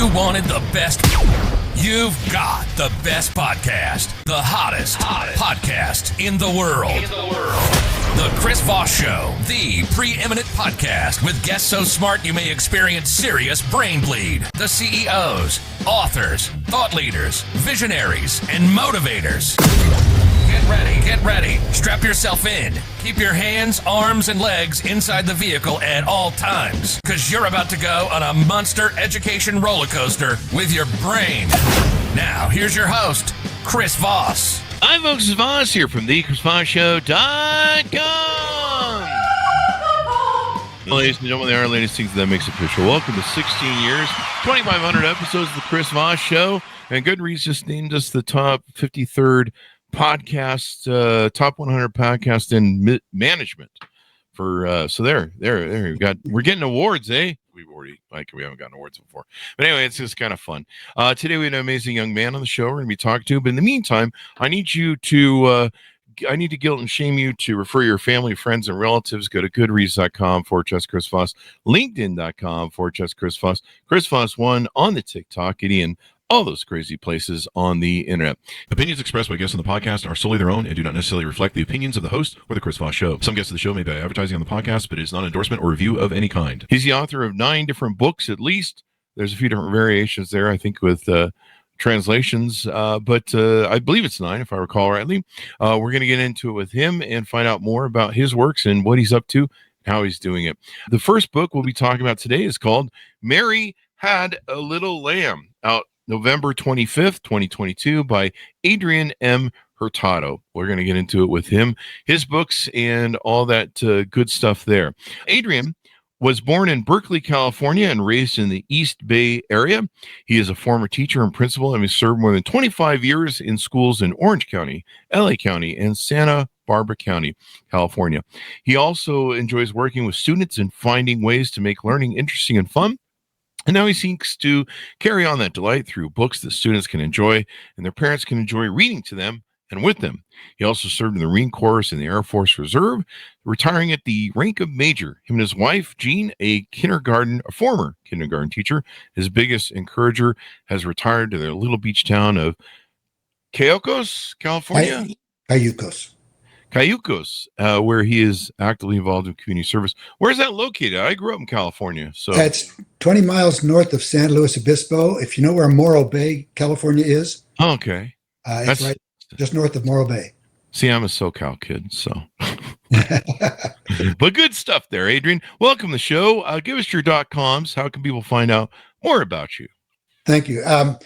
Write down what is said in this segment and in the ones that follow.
You wanted the best. You've got the best podcast. The hottest podcast in the world. The Chris Voss Show, the preeminent podcast with guests so smart you may experience serious brain bleed. The CEOs, authors, thought leaders, visionaries, and motivators. Get ready. Strap yourself in. Keep your hands, arms, and legs inside the vehicle at all times, because you're about to go on a monster education roller coaster with your brain. Now, here's your host, Chris Voss. Hi, folks. It's Voss here from the ChrisVossShow.com. Ladies and gentlemen, the latest things that makes official. Welcome to 16 years, 2,500 episodes of the Chris Voss Show. And Goodreads just named us the top 53rd podcast, top 100 podcast in management. For so there we're getting awards, eh? We haven't gotten awards before, but anyway, it's just kind of fun. Today we had an amazing young man on the show we're going to be talking to, but in the meantime, I need to guilt and shame you to refer your family, friends, and relatives. Go to goodreads.com/Chris Voss, linkedin.com/Chris Voss, Chris Voss 1 on the TikTok, Gideon, all those crazy places on the internet. Opinions expressed by guests on the podcast are solely their own and do not necessarily reflect the opinions of the host or the Chris Voss Show. Some guests of the show may be advertising on the podcast, but it is not an endorsement or review of any kind. He's the author of 9 different books, at least. There's a few different variations there, I think, with translations, but I believe it's 9, if I recall rightly. We're going to get into it with him and find out more about his works and what he's up to, how he's doing it. The first book we'll be talking about today is called Mary Had a Little Lamb, out November 25th, 2022, by Adrian M. Hurtado. We're going to get into it with him, his books, and all that good stuff there. Adrian was born in Berkeley, California, and raised in the East Bay area. He is a former teacher and principal, and has served more than 25 years in schools in Orange County, LA County, and Santa Barbara County, California. He also enjoys working with students and finding ways to make learning interesting and fun. And now he seeks to carry on that delight through books that students can enjoy and their parents can enjoy reading to them and with them. He also served in the Marine Corps and the Air Force Reserve, retiring at the rank of major. Him and his wife, Jean, a former kindergarten teacher, his biggest encourager, has retired to their little beach town of Cayucos, California. Cayucos, where he is actively involved in community service. Where's that located? I grew up in California. So it's 20 miles north of San Luis Obispo. If you know where Morro Bay, California is. Oh, okay. It's right just north of Morro Bay. See, I'm a SoCal kid, so. But good stuff there, Adrian. Welcome to the show. Give us your .coms. How can people find out more about you? Thank you. I'm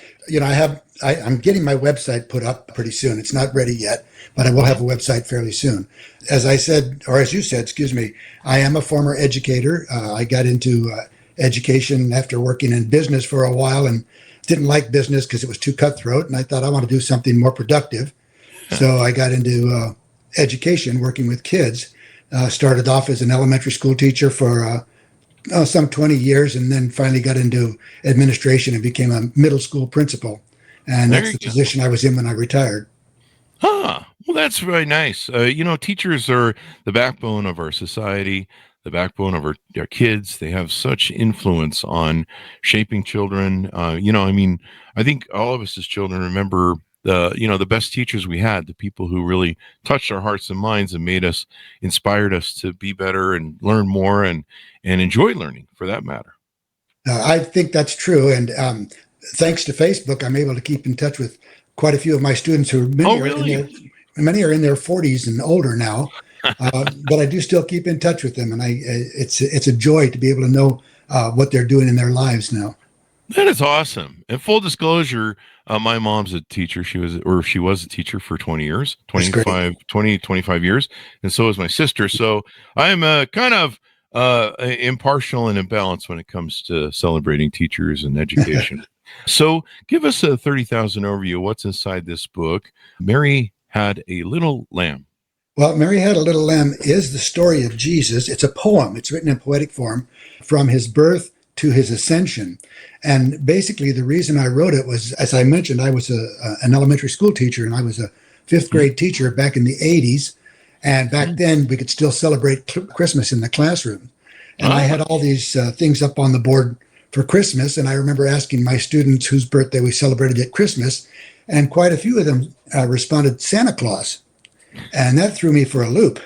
getting my website put up pretty soon. It's not ready yet, but I will have a website fairly soon. As you said, I am a former educator. I got into education after working in business for a while and didn't like business because it was too cutthroat. And I thought I want to do something more productive. So I got into education, working with kids. Started off as an elementary school teacher for some 20 years, and then finally got into administration and became a middle school principal. And that's the position I was in when I retired. Well, that's very nice. Teachers are the backbone of our society, the backbone of our kids. They have such influence on shaping children. I think all of us as children remember the best teachers we had, the people who really touched our hearts and minds and inspired us to be better and learn more and enjoy learning, for that matter. I think that's true. And thanks to Facebook, I'm able to keep in touch with quite a few of my students who many are in their 40s and older now. But I do still keep in touch with them. And it's a joy to be able to know what they're doing in their lives now. That is awesome. And full disclosure, my mom's a teacher. She was a teacher for 20 years, 25 years. And so is my sister. So I'm kind of impartial and imbalanced when it comes to celebrating teachers and education. So give us a 30,000 overview of what's inside this book. Mary Had a Little Lamb. Well, Mary Had a Little Lamb is the story of Jesus. It's a poem. It's written in poetic form from his birth to his ascension. And basically the reason I wrote it was, as I mentioned, I was an elementary school teacher, and I was a fifth grade teacher back in the 80s. And back then we could still celebrate Christmas in the classroom. And I had all these things up on the board for Christmas, and I remember asking my students whose birthday we celebrated at Christmas, and quite a few of them responded Santa Claus, and that threw me for a loop.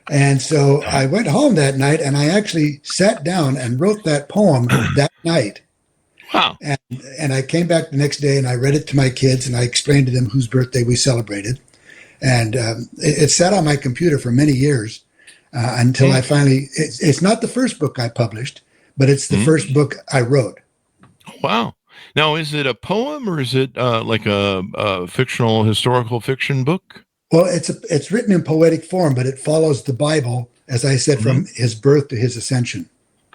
And so I went home that night, and I actually sat down and wrote that poem that night. Wow. And I came back the next day, and I read it to my kids, and I explained to them whose birthday we celebrated. And it sat on my computer for many years until I finally, it's not the first book I published, but it's the first book I wrote. Wow. Now, is it a poem or is it like a fictional historical fiction book? Well, it's written in poetic form, but it follows the Bible, as I said, from his birth to his ascension.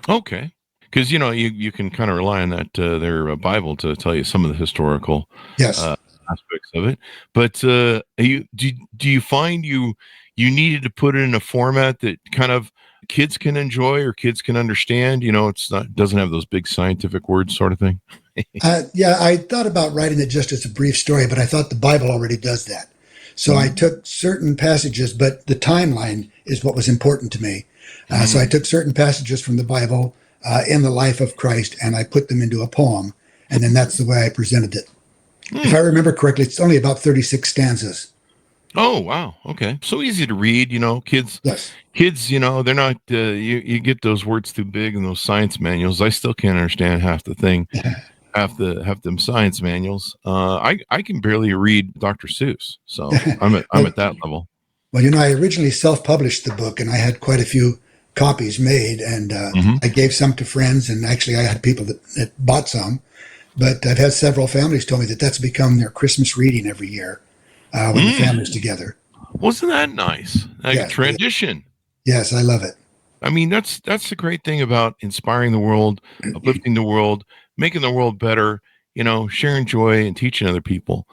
Okay. Because, you can kind of rely on that, their Bible to tell you some of the historical aspects of it. But do you find you needed to put it in a format that kind of kids can enjoy or kids can understand? Doesn't have those big scientific words sort of thing. Yeah, I thought about writing it just as a brief story, but I thought the Bible already does that. So I took certain passages, but the timeline is what was important to me. So I took certain passages from the Bible in the life of Christ, and I put them into a poem, and then that's the way I presented it. If I remember correctly, it's only about 36 stanzas. Oh, wow. Okay. So easy to read, kids. Yes. Kids, they're not, you get those words too big in those science manuals. I still can't understand half the thing. Half them science manuals. I can barely read Dr. Seuss, so I'm at that level. Well, I originally self-published the book, and I had quite a few copies made, and I gave some to friends, and actually I had people that bought some. But I've had several families tell me that that's become their Christmas reading every year when the family's together. Wasn't that nice? Like a tradition. Yes, I love it. I mean, that's the great thing about inspiring the world, uplifting the world, making the world better, sharing joy and teaching other people.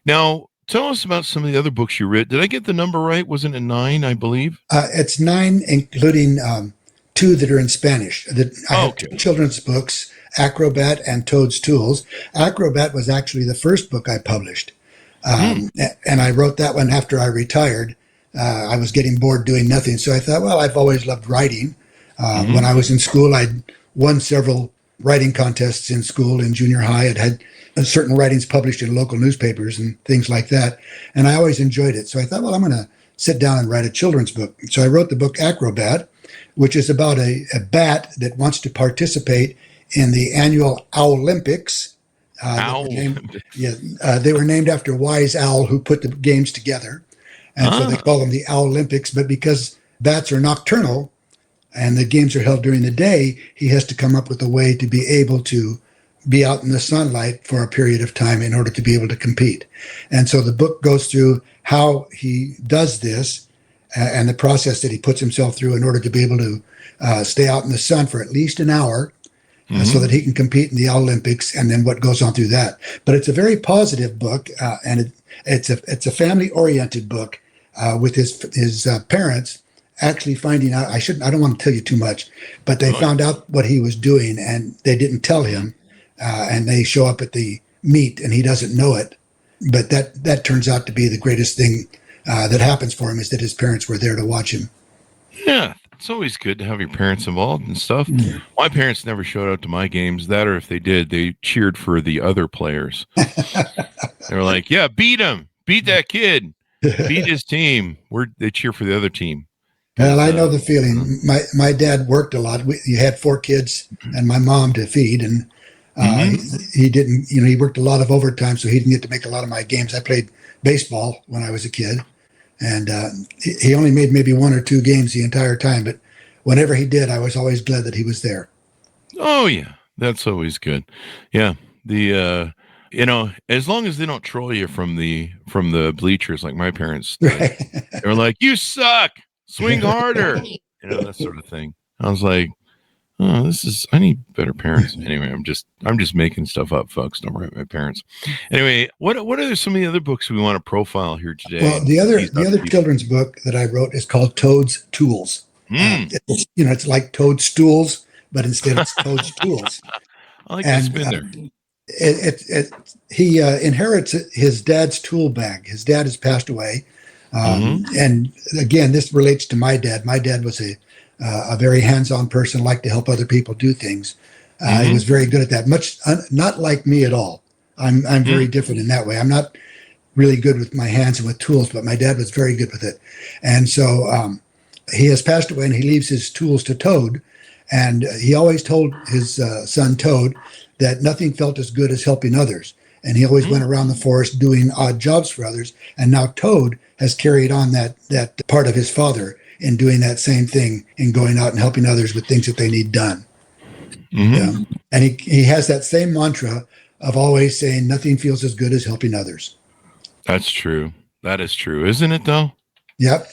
Now, tell us about some of the other books you read. Did I get the number right? Wasn't it 9, I believe? It's 9, including 2 that are in Spanish. I have 2 children's books, Acrobat and Toad's Tools. Acrobat was actually the first book I published. And I wrote that one after I retired. I was getting bored doing nothing. So I thought, well, I've always loved writing. When I was in school, I'd won several writing contests in school. In junior high, I'd had certain writings published in local newspapers and things like that. And I always enjoyed it. So I thought, well, I'm going to sit down and write a children's book. So I wrote the book Acrobat, which is about a bat that wants to participate in the annual Owlympics. They were named after Wise Owl, who put the games together. And so they call them the Owlympics. But because bats are nocturnal and the games are held during the day, he has to come up with a way to be able to be out in the sunlight for a period of time in order to be able to compete. And so the book goes through how he does this and the process that he puts himself through in order to be able to stay out in the sun for at least an hour so that he can compete in the Olympics, and then what goes on through that. But it's a very positive book, and it's a family-oriented book with his parents actually finding out. I don't want to tell you too much, but they found out what he was doing, and they didn't tell him, and they show up at the meet, and he doesn't know it. But that turns out to be the greatest thing that happens for him, is that his parents were there to watch him. Yeah. It's always good to have your parents involved and stuff. My parents never showed up to my games. That, or if they did, they cheered for the other players. They were like, yeah, beat him. Beat that kid. Beat his team. They cheer for the other team. Well, I know the feeling. My dad worked a lot. He had 4 kids and my mom to feed. And he didn't, he worked a lot of overtime, so he didn't get to make a lot of my games. I played baseball when I was a kid. And he only made maybe 1 or 2 games the entire time. But whenever he did, I was always glad that he was there. Oh, yeah. That's always good. Yeah. As long as they don't troll you from the bleachers like my parents did. Right. They were like, you suck. Swing harder. That sort of thing. I was like, oh, I need better parents. Anyway, I'm just making stuff up, folks. Don't write my parents. Anyway, what are some of the other books we want to profile here today? Well, the other children's book that I wrote is called Toad's Tools. It's like Toadstools, but instead it's Toad's Tools. I like that spin there. He inherits his dad's tool bag. His dad has passed away. And again, this relates to my dad. My dad was a very hands-on person, liked to help other people do things. He was very good at that. Not like me at all. I'm very different in that way. I'm not really good with my hands and with tools, but my dad was very good with it. And so he has passed away, and he leaves his tools to Toad. And he always told his son Toad that nothing felt as good as helping others. And he always went around the forest doing odd jobs for others. And now Toad has carried on that part of his father in doing that same thing and going out and helping others with things that they need done. Yeah. And he has that same mantra of always saying nothing feels as good as helping others. That's true. That is true. Isn't it, though? Yep.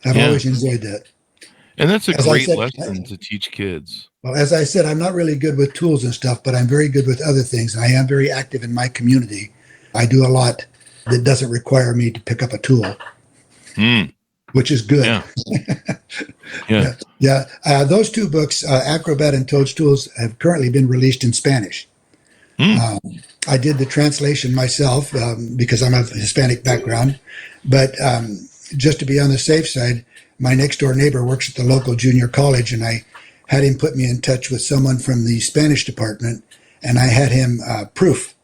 I've always enjoyed that. And that's a great lesson to teach kids. Well, as I said, I'm not really good with tools and stuff, but I'm very good with other things. I am very active in my community. I do a lot that doesn't require me to pick up a tool, which is good. Yeah. Those two books, Acrobat and Toadstools, have currently been released in Spanish. I did the translation myself because I'm of Hispanic background. But just to be on the safe side, my next door neighbor works at the local junior college, and I had him put me in touch with someone from the Spanish department, and I had him proof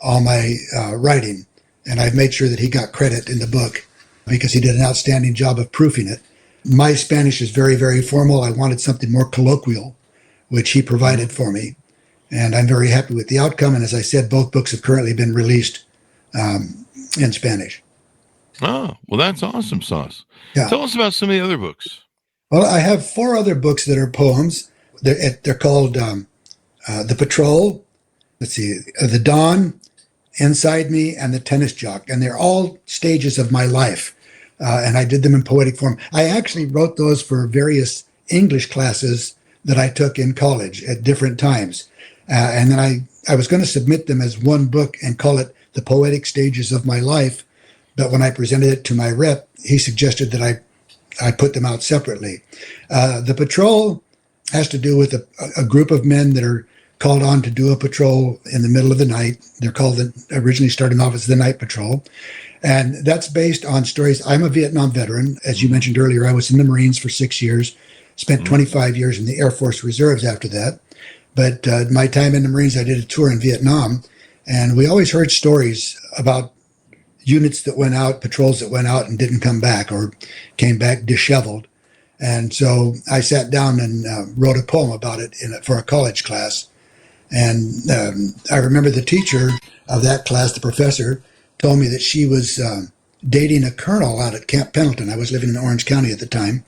all my writing. And I've made sure that he got credit in the book because he did an outstanding job of proofing it. My Spanish is very, very formal. I wanted something more colloquial, which he provided for me. And I'm very happy with the outcome. And as I said, both books have currently been released in Spanish. Oh, well, that's awesome, Sauce. Yeah. Tell us about some of the other books. Well, I have 4 other books that are poems. They're called The Patrol, The Dawn, Inside Me, and The Tennis Jock. And they're all stages of my life. And I did them in poetic form. I actually wrote those for various English classes that I took in college at different times. And then I was going to submit them as one book and call it The Poetic Stages of My Life. But when I presented it to my rep, he suggested that I put them out separately. The patrol has to do with a group of men that are called on to do a patrol in the middle of the night. They're called originally starting off as the Night Patrol. And that's based on stories. I'm a Vietnam veteran. As you mentioned earlier, I was in the Marines for 6 years, spent 25 years in the Air Force Reserves after that. But my time in the Marines, I did a tour in Vietnam. And we always heard stories about units that went out, patrols that went out and didn't come back or came back disheveled. And so I sat down and wrote a poem about it for a college class. And I remember the teacher of that class, the professor, told me that she was dating a colonel out at Camp Pendleton. I was living in Orange County at the time.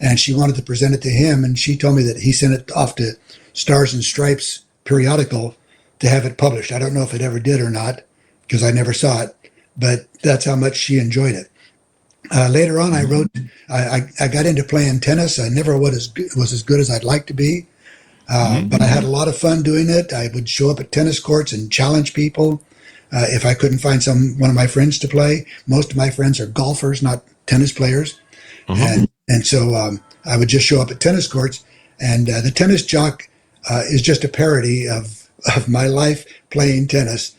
And she wanted to present it to him. And she told me that he sent it off to Stars and Stripes periodical to have it published. I don't know if it ever did or not because I never saw it. But that's how much she enjoyed it. Later on, I got into playing tennis. I never was as good as I'd like to be, but I had a lot of fun doing it. I would show up at tennis courts and challenge people if I couldn't find one of my friends to play. Most of my friends are golfers, not tennis players. And so I would just show up at tennis courts. And the Tennis Jock is just a parody of my life playing tennis.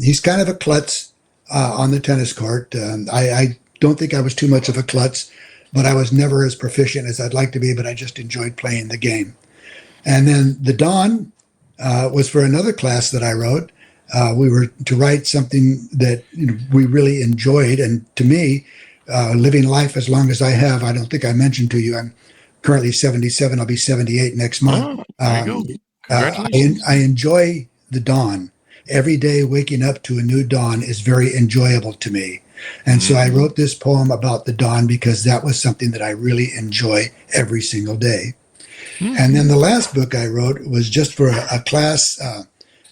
He's kind of a klutz on the tennis court. I don't think I was too much of a klutz, but I was never as proficient as I'd like to be, but I just enjoyed playing the game. And then The Dawn was for another class that I wrote. We were to write something that we really enjoyed. And to me, living life as long as I have, I don't think I mentioned to you, I'm currently 77. I'll be 78 next month. There you go. Congratulations. I enjoy the dawn. Every day waking up to a new dawn is very enjoyable to me. And so I wrote this poem about the dawn because that was something that I really enjoy every single day. And then the last book I wrote was just for a class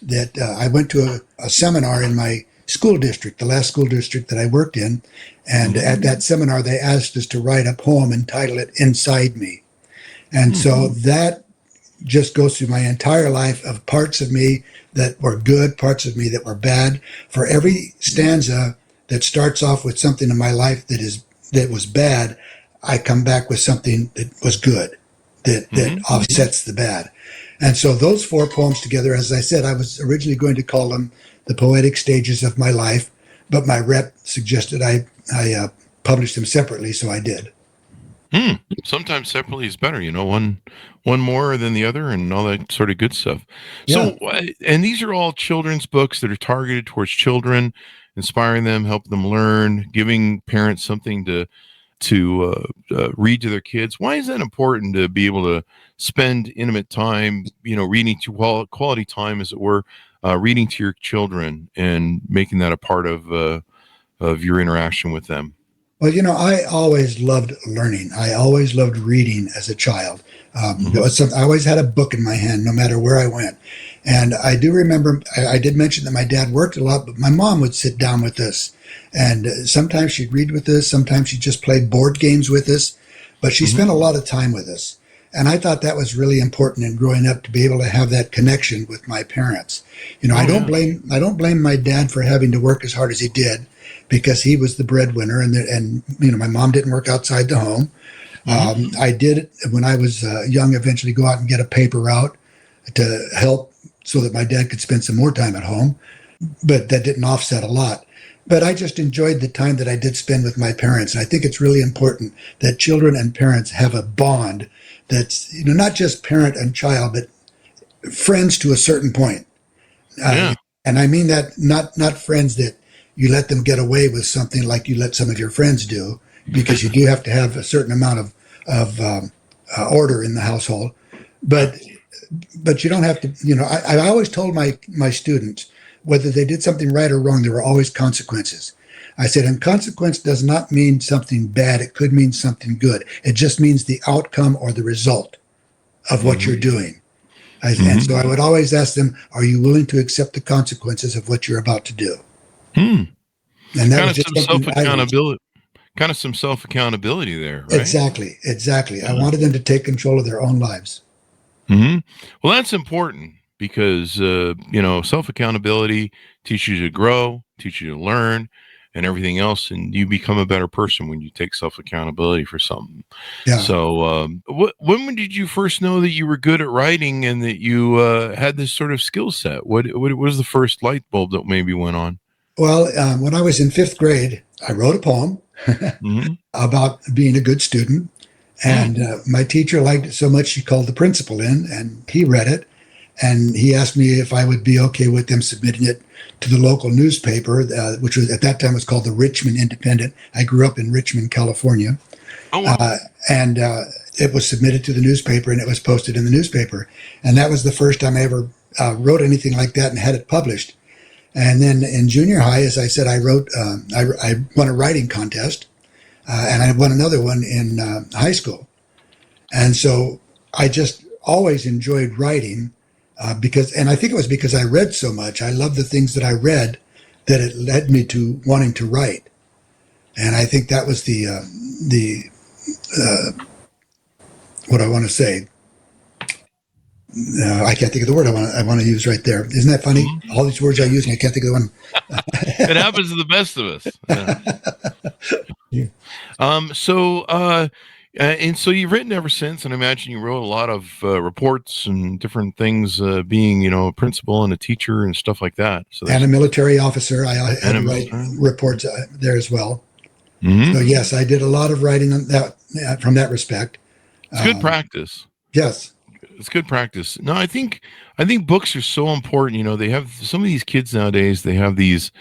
that I went to a seminar in my school district, the last school district that I worked in. And at that seminar, they asked us to write a poem and title it Inside Me. And so that just goes through my entire life of parts of me that were good, parts of me that were bad. For every stanza that starts off with something in my life that was bad, I come back with something that was good, that offsets the bad. And so those 4 poems together, as I said, I was originally going to call them The Poetic Stages of My Life, but my rep suggested I publish them separately, so I did. Sometimes separately is better, one more than the other and all that sort of good stuff. Yeah. So, and these are all children's books that are targeted towards children, inspiring them, helping them learn, giving parents something to read to their kids. Why is that important to be able to spend intimate time, reading to quality time, as it were, reading to your children and making that a part of your interaction with them? Well, I always loved learning. I always loved reading as a child. I always had a book in my hand, no matter where I went. And I do remember, I did mention that my dad worked a lot, but my mom would sit down with us. And sometimes she'd read with us. Sometimes she just played board games with us. But she spent a lot of time with us. And I thought that was really important in growing up, to be able to have that connection with my parents. I don't blame my dad for having to work as hard as he did, because he was the breadwinner, and my mom didn't work outside the home. I did, when I was young, eventually go out and get a paper route to help so that my dad could spend some more time at home, but that didn't offset a lot. But I just enjoyed the time that I did spend with my parents. And I think it's really important that children and parents have a bond that's, not just parent and child, but friends to a certain point. And I mean that not friends that you let them get away with something like you let some of your friends do, because you do have to have a certain amount of order in the household. But you don't have to, I always told my students, whether they did something right or wrong, there were always consequences. I said, and consequence does not mean something bad. It could mean something good. It just means the outcome or the result of what you're doing. And so I would always ask them, are you willing to accept the consequences of what you're about to do? And that kind was just some self-accountability there, right? Exactly. I wanted them to take control of their own lives. Well, that's important, because self-accountability teaches you to grow, teaches you to learn, and everything else, and you become a better person when you take self-accountability for something. Yeah. So when did you first know that you were good at writing and that you had this sort of skill set? What was the first light bulb that maybe went on? Well, when I was in 5th grade, I wrote a poem about being a good student. And my teacher liked it so much, she called the principal in, and he read it. And he asked me if I would be okay with them submitting it to the local newspaper, which was at that time was called the Richmond Independent. I grew up in Richmond, California. And it was submitted to the newspaper, and it was posted in the newspaper. And that was the first time I ever wrote anything like that and had it published. And then in junior high, as I said, I wrote, I won a writing contest, and I won another one in high school. And so I just always enjoyed writing, and I think it was because I read so much. I loved the things that I read, that it led me to wanting to write. And I think that was what I want to say. I can't think of the word I want to use right there. Isn't that funny? All these words I use, and I can't think of the one. It happens to the best of us. Yeah. And so you've written ever since, and I imagine you wrote a lot of reports and different things, being, a principal and a teacher and stuff like that. So and a military officer. I had to write reports there as well. So yes, I did a lot of writing on that from that respect. It's good practice. Yes. It's good practice. No, I think books are so important. They have some of these kids nowadays, they have these,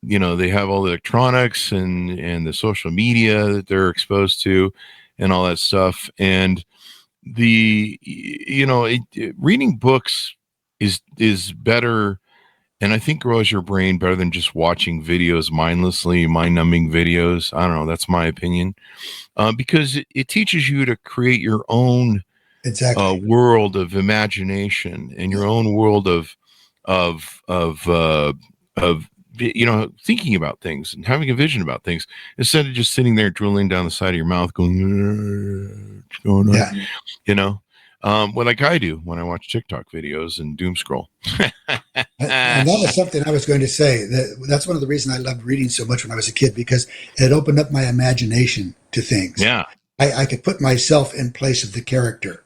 they have all the electronics and the social media that they're exposed to and all that stuff. And reading books is better, and I think grows your brain better than just watching videos mindlessly, mind-numbing videos. I don't know. That's my opinion. Because it teaches you to create your own world of imagination and your own world of thinking about things and having a vision about things, instead of just sitting there drooling down the side of your mouth going, what's going on? Like I do when I watch TikTok videos and doom scroll. And that was something I was going to say. That's one of the reasons I loved reading so much when I was a kid, because it opened up my imagination to things. Yeah. I could put myself in place of the character.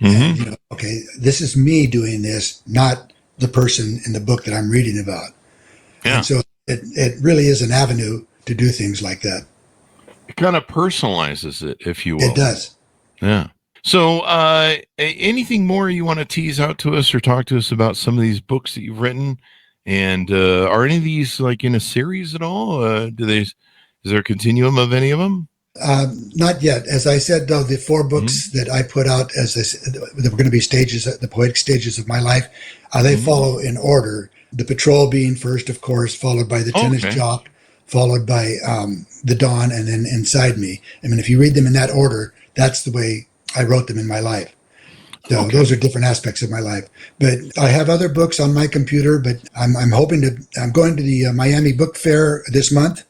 And, okay, this is me doing this, not the person in the book that I'm reading about. Yeah. And so it really is an avenue to do things like that. It kind of personalizes it, if you will. It does. Yeah. So, anything more you want to tease out to us or talk to us about some of these books that you've written? And are any of these like in a series at all? Is there a continuum of any of them? Not yet. As I said, though, the 4 books that I put out that were going to be the poetic stages of my life, they follow in order. The Patrol being first, of course, followed by The Tennis Jock, followed by The Dawn, and then Inside Me. I mean, if you read them in that order, that's the way I wrote them in my life. So those are different aspects of my life. But I have other books on my computer, but I'm going to the Miami Book Fair this month.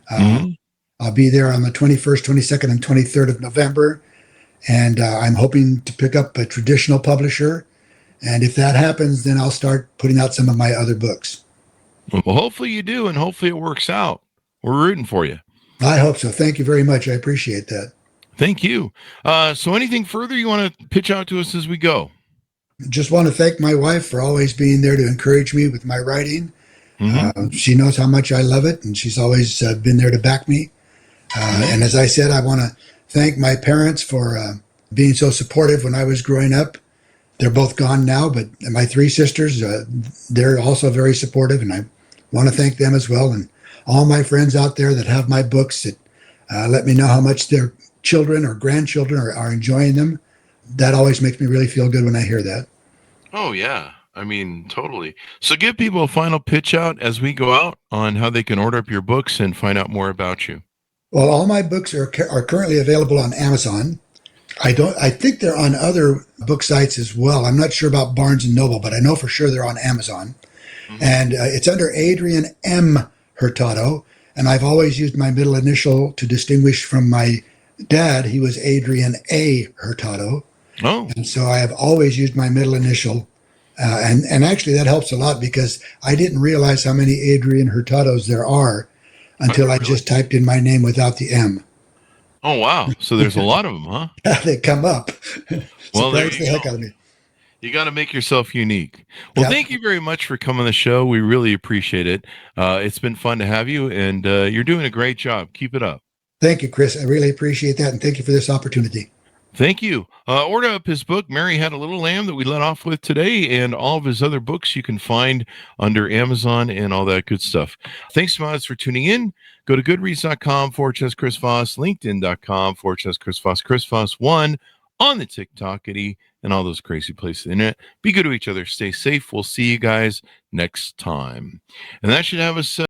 I'll be there on the 21st, 22nd, and 23rd of November. And I'm hoping to pick up a traditional publisher. And if that happens, then I'll start putting out some of my other books. Well, hopefully you do, and hopefully it works out. We're rooting for you. I hope so. Thank you very much. I appreciate that. Thank you. So anything further you want to pitch out to us as we go? Just want to thank my wife for always being there to encourage me with my writing. She knows how much I love it, and she's always been there to back me. And as I said, I want to thank my parents for being so supportive when I was growing up. They're both gone now, but my 3 sisters, they're also very supportive, and I want to thank them as well. And all my friends out there that have my books that let me know how much their children or grandchildren are enjoying them. That always makes me really feel good when I hear that. Oh, yeah. I mean, totally. So give people a final pitch out as we go out on how they can order up your books and find out more about you. Well, all my books are currently available on Amazon. I think they're on other book sites as well. I'm not sure about Barnes & Noble, but I know for sure they're on Amazon. And it's under Adrian M. Hurtado. And I've always used my middle initial to distinguish from my dad. He was Adrian A. Hurtado. Oh. And so I have always used my middle initial. And actually that helps a lot because I didn't realize how many Adrian Hurtados there are until I just typed in my name without the M. Oh, wow. So there's a lot of them, huh? They come up. Well, there Surprised you the heck go. out of me. You got to make yourself unique. Well, Yep. Thank you very much for coming on the show. We really appreciate it. It's been fun to have you, and you're doing a great job. Keep it up. Thank you, Chris. I really appreciate that. And thank you for this opportunity. Thank you. Order up his book, Mary Had a Little Lamb, that we let off with today, and all of his other books you can find under Amazon and all that good stuff. Thanks so much for tuning in. Go to goodreads.com/Chris Voss, linkedin.com/Chris Voss, Chris Voss1 on the TikTokity and all those crazy places in the internet. Be good to each other. Stay safe. We'll see you guys next time. And that should have us